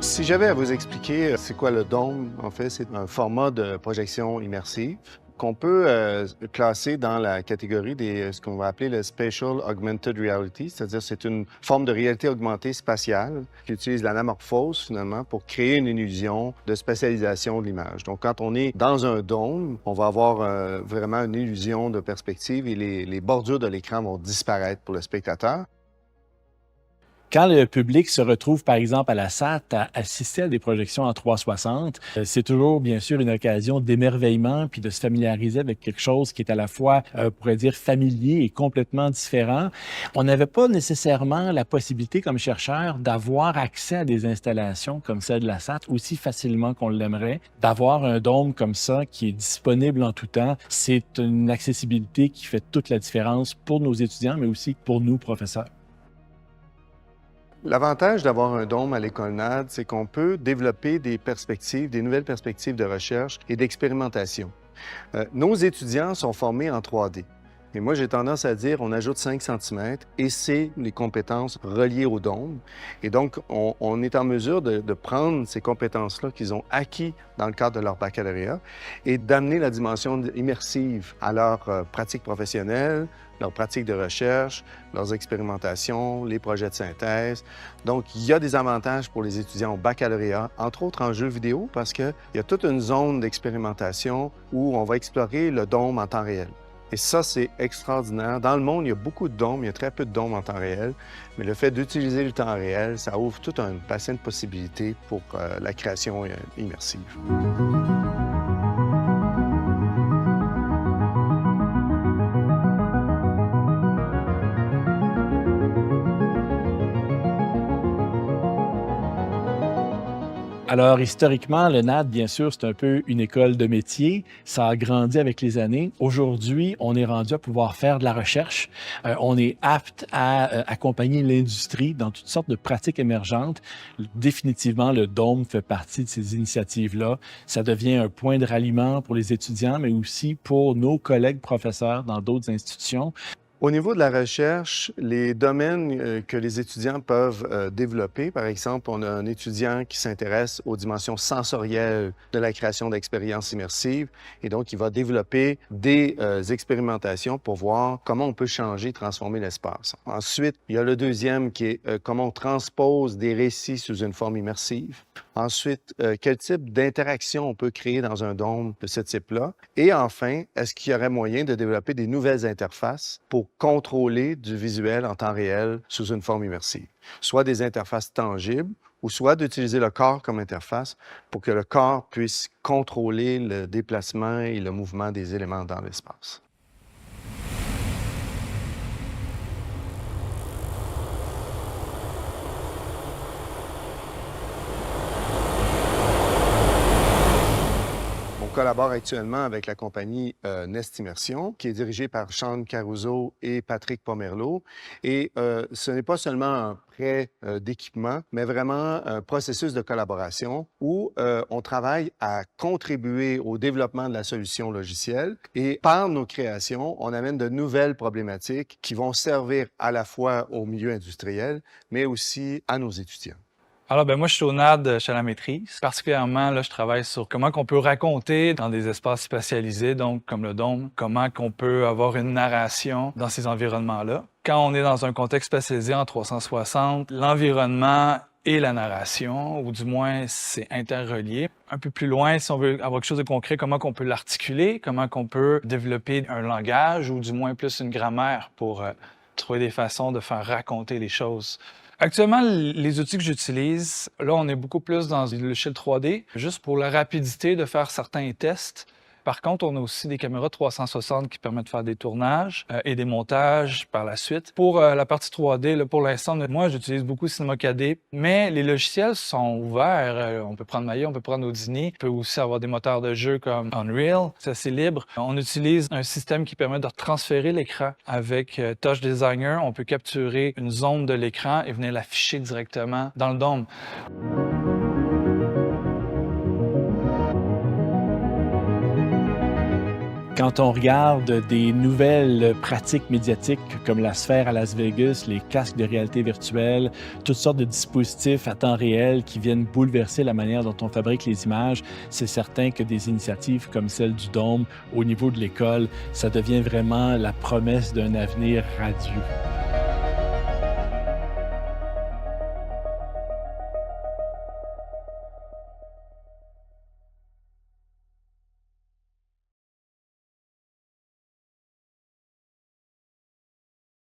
Si j'avais à vous expliquer c'est quoi le dôme, en fait, c'est un format de projection immersive qu'on peut classer dans la catégorie des ce qu'on va appeler le Spatial Augmented Reality, c'est-à-dire c'est une forme de réalité augmentée spatiale qui utilise l'anamorphose finalement pour créer une illusion de spatialisation de l'image. Donc quand on est dans un dôme, on va avoir vraiment une illusion de perspective et les bordures de l'écran vont disparaître pour le spectateur. Quand le public se retrouve, par exemple, à la SAT à assister à des projections en 360, c'est toujours, bien sûr, une occasion d'émerveillement puis de se familiariser avec quelque chose qui est à la fois, on pourrait dire, familier et complètement différent. On n'avait pas nécessairement la possibilité, comme chercheur, d'avoir accès à des installations comme celle de la SAT aussi facilement qu'on l'aimerait. D'avoir un dôme comme ça qui est disponible en tout temps, c'est une accessibilité qui fait toute la différence pour nos étudiants, mais aussi pour nous, professeurs. L'avantage d'avoir un dôme à l'École NAD, c'est qu'on peut développer des perspectives, des nouvelles perspectives de recherche et d'expérimentation. Nos étudiants sont formés en 3D. Mais moi, j'ai tendance à dire on ajoute 5 cm et c'est les compétences reliées au dôme. Et donc, on est en mesure de prendre ces compétences-là qu'ils ont acquis dans le cadre de leur baccalauréat et d'amener la dimension immersive à leur pratique professionnelle, leurs pratiques de recherche, leurs expérimentations, les projets de synthèse. Donc, il y a des avantages pour les étudiants au baccalauréat, entre autres en jeux vidéo, parce qu'il y a toute une zone d'expérimentation où on va explorer le dôme en temps réel. Et ça, c'est extraordinaire. Dans le monde, il y a beaucoup de dômes, il y a très peu de dômes en temps réel, mais le fait d'utiliser le temps réel, ça ouvre tout un bassin de possibilités pour la création immersive. Alors, historiquement, le NAD, bien sûr, c'est un peu une école de métier. Ça a grandi avec les années. Aujourd'hui, on est rendu à pouvoir faire de la recherche. On est apte à accompagner l'industrie dans toutes sortes de pratiques émergentes. Définitivement, le Dôme fait partie de ces initiatives-là. Ça devient un point de ralliement pour les étudiants, mais aussi pour nos collègues professeurs dans d'autres institutions. Au niveau de la recherche, les domaines que les étudiants peuvent développer, par exemple, on a un étudiant qui s'intéresse aux dimensions sensorielles de la création d'expériences immersives et donc il va développer des expérimentations pour voir comment on peut changer, transformer l'espace. Ensuite, il y a le deuxième qui est comment on transpose des récits sous une forme immersive. Ensuite, quel type d'interaction on peut créer dans un dôme de ce type-là? Et enfin, est-ce qu'il y aurait moyen de développer des nouvelles interfaces pour contrôler du visuel en temps réel sous une forme immersive? Soit des interfaces tangibles ou soit d'utiliser le corps comme interface pour que le corps puisse contrôler le déplacement et le mouvement des éléments dans l'espace. On collabore actuellement avec la compagnie Nest Immersion, qui est dirigée par Sean Caruso et Patrick Pomerleau. Et ce n'est pas seulement un prêt d'équipement, mais vraiment un processus de collaboration où on travaille à contribuer au développement de la solution logicielle. Et par nos créations, on amène de nouvelles problématiques qui vont servir à la fois au milieu industriel, mais aussi à nos étudiants. Alors, moi, je suis au NAD, je suis à la maîtrise. Particulièrement, là, je travaille sur comment qu'on peut raconter dans des espaces spatialisés, donc comme le dôme, comment qu'on peut avoir une narration dans ces environnements-là. Quand on est dans un contexte spatialisé en 360, l'environnement et la narration, ou du moins, c'est interrelié. Un peu plus loin, si on veut avoir quelque chose de concret, comment qu'on peut l'articuler, comment qu'on peut développer un langage, ou du moins plus une grammaire pour trouver des façons de faire raconter les choses. Actuellement, les outils que j'utilise, là, on est beaucoup plus dans le logiciel 3D, juste pour la rapidité de faire certains tests. Par contre, on a aussi des caméras 360 qui permettent de faire des tournages et des montages par la suite. Pour la partie 3D, là, pour l'instant, moi, j'utilise beaucoup Cinema 4D, mais les logiciels sont ouverts. On peut prendre Maya, on peut prendre Houdini. On peut aussi avoir des moteurs de jeu comme Unreal. C'est assez libre. On utilise un système qui permet de transférer l'écran. Avec Touch Designer, on peut capturer une zone de l'écran et venir l'afficher directement dans le dôme. Quand on regarde des nouvelles pratiques médiatiques comme la sphère à Las Vegas, les casques de réalité virtuelle, toutes sortes de dispositifs à temps réel qui viennent bouleverser la manière dont on fabrique les images, c'est certain que des initiatives comme celle du Dôme au niveau de l'école, ça devient vraiment la promesse d'un avenir radieux.